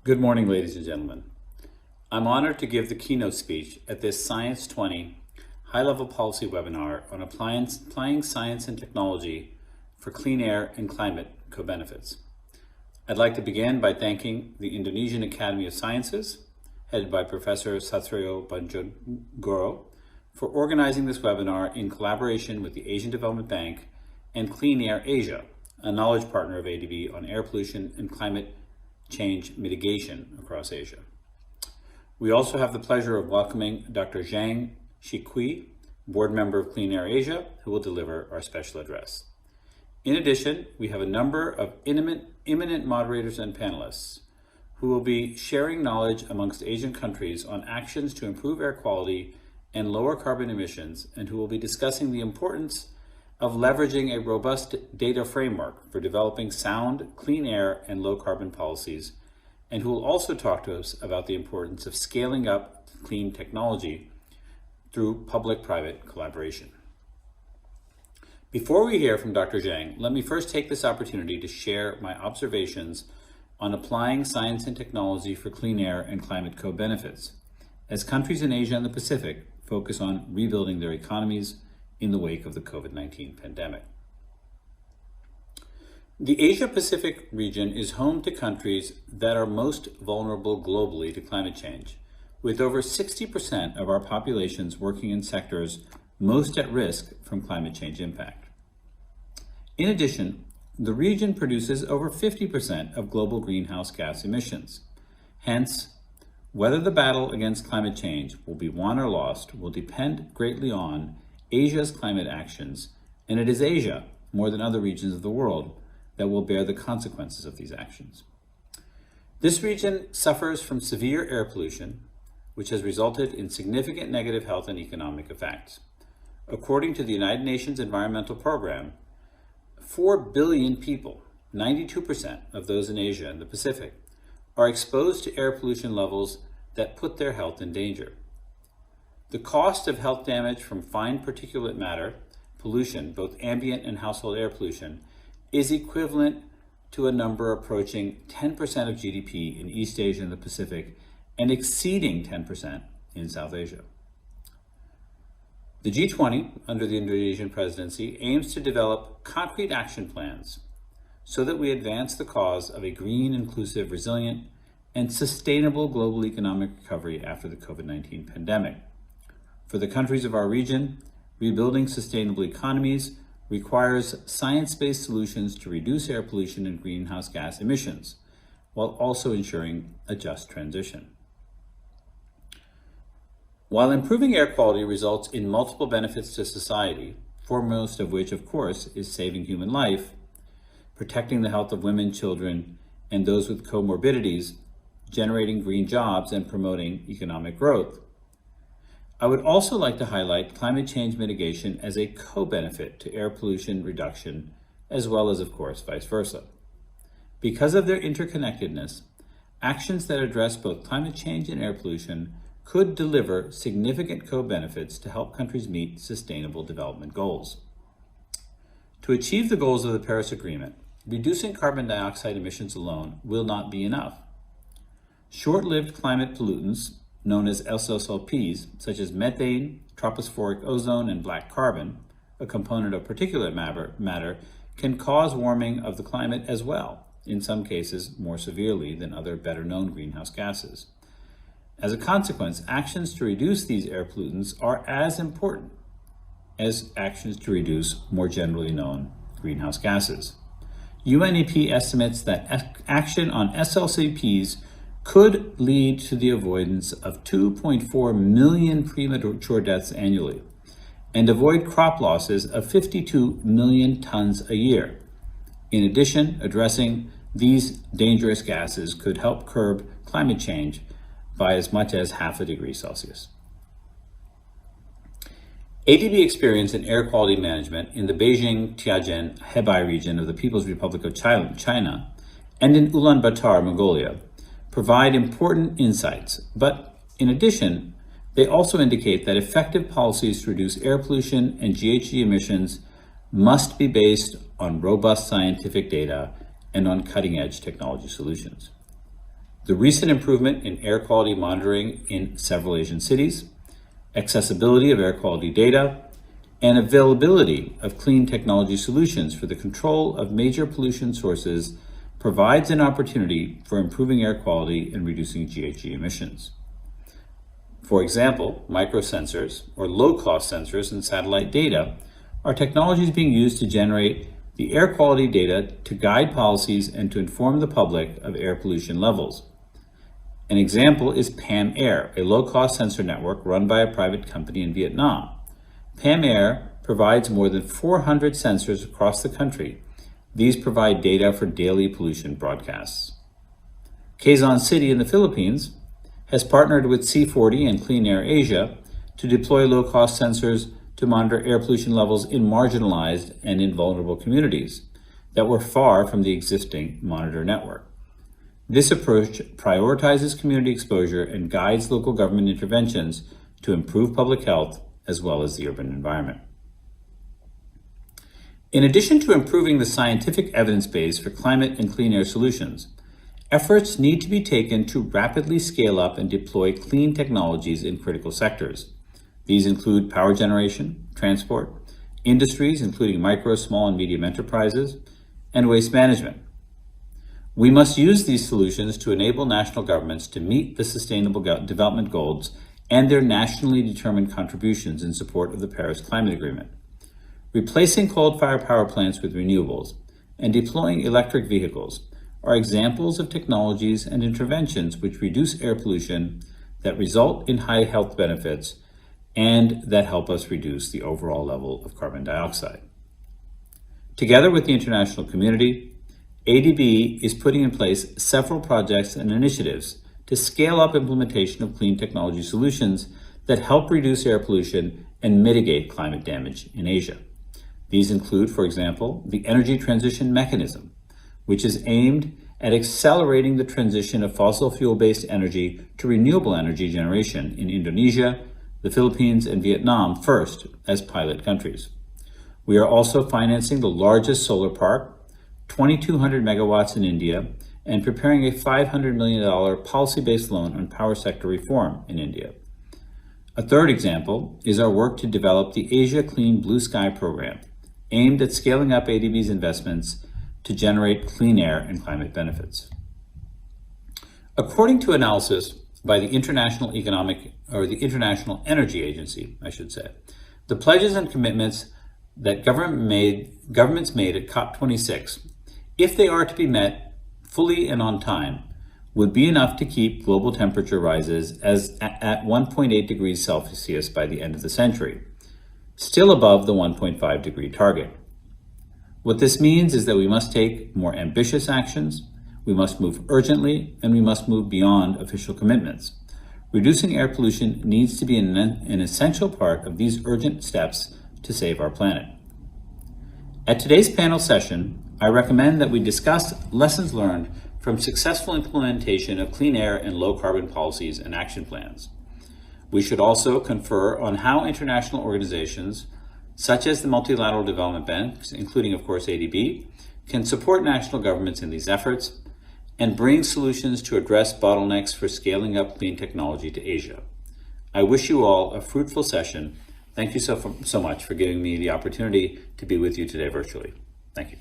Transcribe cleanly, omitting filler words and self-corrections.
Good morning, ladies and gentlemen. I'm honored to give the keynote speech at this Science 20 high-level policy webinar on applying science and technology for clean air and climate co-benefits. I'd like to begin by thanking the Indonesian Academy of Sciences, headed by Professor Satrio Banjogoro, for organizing this webinar in collaboration with the Asian Development Bank and Clean Air Asia, a knowledge partner of ADB on air pollution and climate change mitigation across Asia. We also have the pleasure of welcoming Dr. Zhang Shikui, board member of Clean Air Asia, who will deliver our special address. In addition, we have a number of eminent moderators and panelists who will be sharing knowledge amongst Asian countries on actions to improve air quality and lower carbon emissions, and who will be discussing the importance of leveraging a robust data framework for developing sound, clean air and low carbon policies, and who will also talk to us about the importance of scaling up clean technology through public-private collaboration. Before we hear from Dr. Zhang, let me first take this opportunity to share my observations on applying science and technology for clean air and climate co-benefits, as countries in Asia and the Pacific focus on rebuilding their economies in the wake of the COVID-19 pandemic. The Asia-Pacific region is home to countries that are most vulnerable globally to climate change, with over 60% of our populations working in sectors most at risk from climate change impact. In addition, the region produces over 50% of global greenhouse gas emissions. Hence, whether the battle against climate change will be won or lost will depend greatly on Asia's climate actions, and it is Asia, more than other regions of the world, that will bear the consequences of these actions. This region suffers from severe air pollution, which has resulted in significant negative health and economic effects. According to the United Nations Environmental Program, 4 billion people, 92% of those in Asia and the Pacific, are exposed to air pollution levels that put their health in danger. The cost of health damage from fine particulate matter pollution, both ambient and household air pollution, is equivalent to a number approaching 10% of GDP in East Asia and the Pacific and exceeding 10% in South Asia. The G20, under the Indonesian presidency, aims to develop concrete action plans so that we advance the cause of a green, inclusive, resilient, and sustainable global economic recovery after the COVID-19 pandemic. For the countries of our region, rebuilding sustainable economies requires science-based solutions to reduce air pollution and greenhouse gas emissions, while also ensuring a just transition. While improving air quality results in multiple benefits to society, foremost of which, of course, is saving human life, protecting the health of women, children, and those with co-morbidities, generating green jobs, and promoting economic growth, I would also like to highlight climate change mitigation as a co-benefit to air pollution reduction, as well as, of course, vice versa. Because of their interconnectedness, actions that address both climate change and air pollution could deliver significant co-benefits to help countries meet sustainable development goals. To achieve the goals of the Paris Agreement, reducing carbon dioxide emissions alone will not be enough. Short-lived climate pollutants, known as SSLPs, such as methane, tropospheric ozone, and black carbon, a component of particulate matter, can cause warming of the climate as well, in some cases more severely than other better-known greenhouse gases. As a consequence, actions to reduce these air pollutants are as important as actions to reduce more generally known greenhouse gases. UNEP estimates that action on SLCPs could lead to the avoidance of 2.4 million premature deaths annually and avoid crop losses of 52 million tons a year. In addition, addressing these dangerous gases could help curb climate change by as much as 0.5 degrees Celsius. ADB experience in air quality management in the Beijing-Tianjin-Hebei region of the People's Republic of China and in Ulaanbaatar, Mongolia, provide important insights, but in addition, they also indicate that effective policies to reduce air pollution and GHG emissions must be based on robust scientific data and on cutting-edge technology solutions. the recent improvement in air quality monitoring in several Asian cities, accessibility of air quality data, and availability of clean technology solutions for the control of major pollution sources provides an opportunity for improving air quality and reducing GHG emissions. For example, microsensors or low-cost sensors and satellite data are technologies being used to generate the air quality data to guide policies and to inform the public of air pollution levels. An example is PAM Air, a low-cost sensor network run by a private company in Vietnam. PAM Air provides more than 400 sensors across the country. These provide data for daily pollution broadcasts. Quezon City in the Philippines has partnered with C40 and Clean Air Asia to deploy low-cost sensors to monitor air pollution levels in marginalized and in vulnerable communities that were far from the existing monitor network. This approach prioritizes community exposure and guides local government interventions to improve public health as well as the urban environment. In addition to improving the scientific evidence base for climate and clean air solutions, efforts need to be taken to rapidly scale up and deploy clean technologies in critical sectors. These include power generation, transport, industries including micro, small, and medium enterprises, and waste management. We must use these solutions to enable national governments to meet the Sustainable Development Goals and their nationally determined contributions in support of the Paris Climate Agreement. Replacing coal-fired power plants with renewables and deploying electric vehicles are examples of technologies and interventions which reduce air pollution, that result in high health benefits, and that help us reduce the overall level of carbon dioxide. Together with the international community, ADB is putting in place several projects and initiatives to scale up implementation of clean technology solutions that help reduce air pollution and mitigate climate damage in Asia. These include, for example, the Energy Transition Mechanism, which is aimed at accelerating the transition of fossil fuel-based energy to renewable energy generation in Indonesia, the Philippines, and Vietnam first as pilot countries. We are also financing the largest solar park, 2,200 megawatts in India, and preparing a $500 million policy-based loan on power sector reform in India. A third example is our work to develop the Asia Clean Blue Sky program, aimed at scaling up ADB's investments to generate clean air and climate benefits. According to analysis by the International Energy Agency, the pledges and commitments that governments made at COP26, if they are to be met fully and on time, would be enough to keep global temperature rises at 1.8 degrees Celsius by the end of the century, still above the 1.5 degree target. What this means is that we must take more ambitious actions, we must move urgently, and we must move beyond official commitments. Reducing air pollution needs to be an essential part of these urgent steps to save our planet. At today's panel session, I recommend that we discuss lessons learned from successful implementation of clean air and low carbon policies and action plans. We should also confer on how international organizations, such as the multilateral development banks, including of course ADB, can support national governments in these efforts and bring solutions to address bottlenecks for scaling up clean technology to Asia. I wish you all a fruitful session. Thank you so much for giving me the opportunity to be with you today virtually. Thank you.